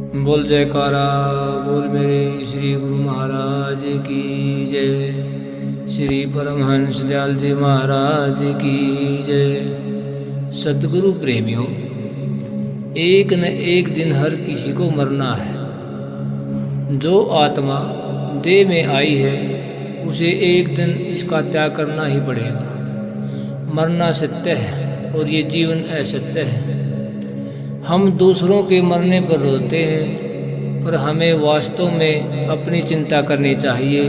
बोल जयकारा बोल मेरे श्री गुरु महाराज की जय। श्री परमहंस दयाल जी महाराज की जय। सतगुरु प्रेमियों, एक न एक दिन हर किसी को मरना है। जो आत्मा देह में आई है उसे एक दिन इसका त्याग करना ही पड़ेगा। मरना सत्य है और ये जीवन असत्य है। हम दूसरों के मरने पर रोते हैं, पर हमें वास्तव में अपनी चिंता करनी चाहिए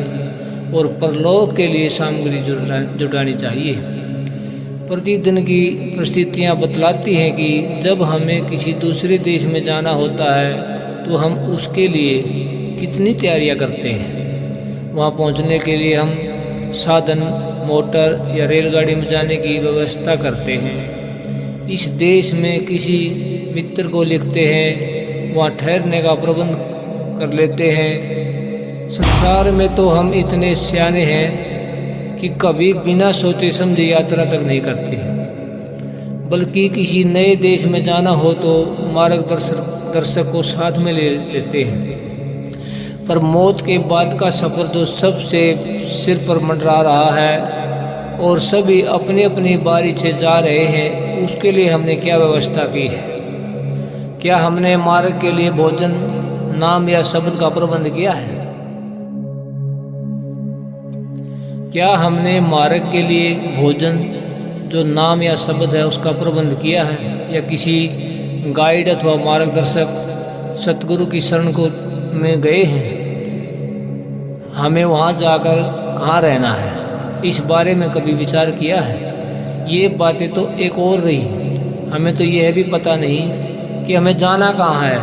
और परलोक के लिए सामग्री जुटानी चाहिए। प्रतिदिन की परिस्थितियां बतलाती हैं कि जब हमें किसी दूसरे देश में जाना होता है तो हम उसके लिए कितनी तैयारियां करते हैं। वहां पहुंचने के लिए हम साधन, मोटर या रेलगाड़ी में जाने की व्यवस्था करते हैं। इस देश में किसी मित्र को लिखते हैं, वहाँ ठहरने का प्रबंध कर लेते हैं। संसार में तो हम इतने सियाने हैं कि कभी बिना सोचे समझे यात्रा तक नहीं करते, बल्कि किसी नए देश में जाना हो तो मार्गदर्शक को साथ में ले लेते हैं। पर मौत के बाद का सफर तो सबसे सिर पर मंडरा रहा है और सभी अपनी अपनी बारी से जा रहे हैं। उसके लिए हमने क्या व्यवस्था की है? क्या हमने मार्ग के लिए भोजन, नाम या शब्द का प्रबंध किया है? क्या हमने मार्ग के लिए भोजन, जो नाम या शब्द है, उसका प्रबंध किया है? या किसी गाइड अथवा मार्गदर्शक सतगुरु की शरण को में गए हैं? हमें वहां जाकर कहाँ रहना है, इस बारे में कभी विचार किया है? ये बातें तो एक और रही, हमें तो यह भी पता नहीं कि हमें जाना कहाँ है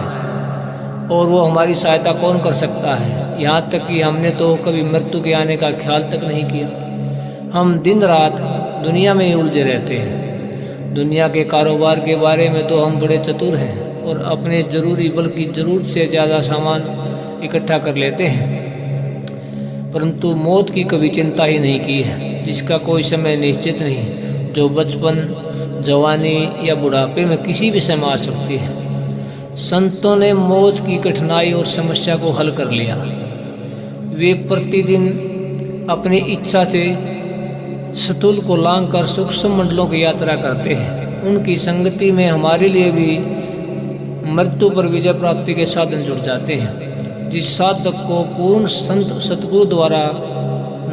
और वो हमारी सहायता कौन कर सकता है। यहाँ तक कि हमने तो कभी मृत्यु के आने का ख्याल तक नहीं किया। हम दिन रात दुनिया में ही उलझे रहते हैं। दुनिया के कारोबार के बारे में तो हम बड़े चतुर हैं और अपने जरूरी बल्कि जरूरत से ज़्यादा सामान इकट्ठा कर लेते हैं, परंतु मौत की कभी चिंता ही नहीं की है, जिसका कोई समय निश्चित नहीं, जो बचपन, जवानी या बुढ़ापे में किसी भी समय आ सकती है। संतों ने मौत की कठिनाई और समस्या को हल कर लिया। वे प्रतिदिन अपनी इच्छा से शतुल को लांग कर सूक्ष्म मंडलों की यात्रा करते हैं। उनकी संगति में हमारे लिए भी मृत्यु पर विजय प्राप्ति के साधन जुड़ जाते हैं। जिस साधक को पूर्ण संत सतगुरु द्वारा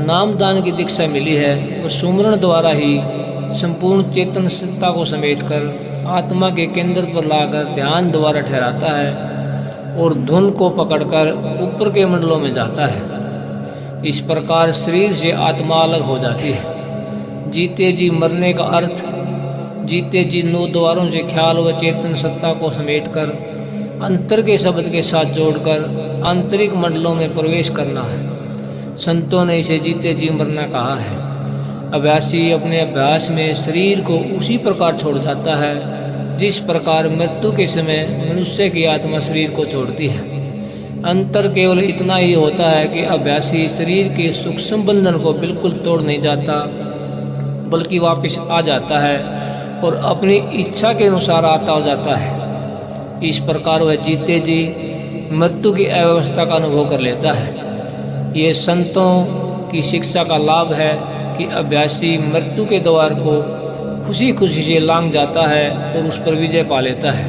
नामदान की दीक्षा मिली है, वह सुमरण द्वारा ही संपूर्ण चेतन सत्ता को समेटकर आत्मा के केंद्र पर लाकर ध्यान द्वारा ठहराता है और धुन को पकड़कर ऊपर के मंडलों में जाता है। इस प्रकार शरीर से आत्मा अलग हो जाती है। जीते जी मरने का अर्थ जीते जी 9 द्वारों से ख्याल व चेतन सत्ता को समेटकर अंतर के शब्द के साथ जोड़कर आंतरिक मंडलों में प्रवेश करना है। संतों ने इसे जीते जी मरना कहा है। अभ्यासी अपने अभ्यास में शरीर को उसी प्रकार छोड़ जाता है जिस प्रकार मृत्यु के समय मनुष्य की आत्मा शरीर को छोड़ती है। अंतर केवल इतना ही होता है कि अभ्यासी शरीर के सूक्ष्म बंधन को बिल्कुल तोड़ नहीं जाता, बल्कि वापस आ जाता है और अपनी इच्छा के अनुसार आता हो जाता है। इस प्रकार वह जीते जी मृत्यु की अव्यवस्था का अनुभव कर लेता है। ये संतों की शिक्षा का लाभ है कि अभ्यासी मृत्यु के द्वार को खुशी खुशी से लांघ जाता है और उस पर विजय पा लेता है।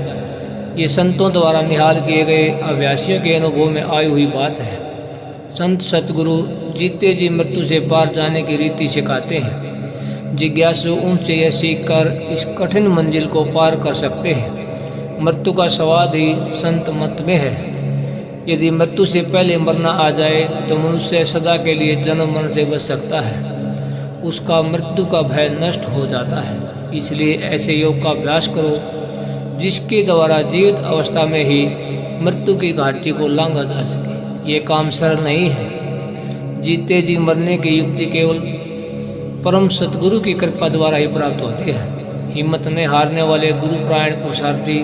ये संतों द्वारा निहाल किए गए अभ्यासियों के अनुभव में आई हुई बात है। संत सतगुरु जीते जी मृत्यु से पार जाने की रीति सिखाते हैं। जिज्ञासु उनसे यह सीखकर इस कठिन मंजिल को पार कर सकते हैं। मृत्यु का स्वाद ही संत मत में है। यदि मृत्यु से पहले मरना आ जाए तो मनुष्य सदा के लिए जन्म मरण से बच सकता है। उसका मृत्यु का भय नष्ट हो जाता है। इसलिए ऐसे योग का अभ्यास करो जिसके द्वारा जीवित अवस्था में ही मृत्यु की घाटी को लांघा जा सके। ये काम सरल नहीं है। जीते जी मरने की युक्ति केवल परम सतगुरु की कृपा द्वारा ही प्राप्त होती है। हिम्मत ने हारने वाले गुरुपरायण पुरुषार्थी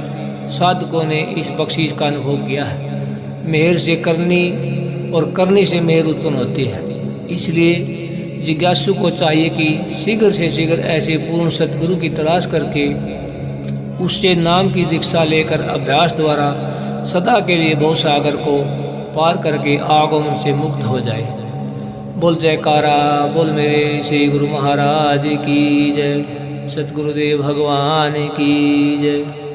साधकों ने इस बख्शीश का अनुभव किया है। मेहर से करनी और करनी से मेहर उत्पन्न होती है। इसलिए जिज्ञासु को चाहिए कि शीघ्र से शीघ्र ऐसे पूर्ण सतगुरु की तलाश करके उससे नाम की दीक्षा लेकर अभ्यास द्वारा सदा के लिए भवसागर को पार करके आगमन से मुक्त हो जाए। बोल जयकारा बोल मेरे श्री गुरु महाराज की जय, सतगुरुदेव भगवान की जय।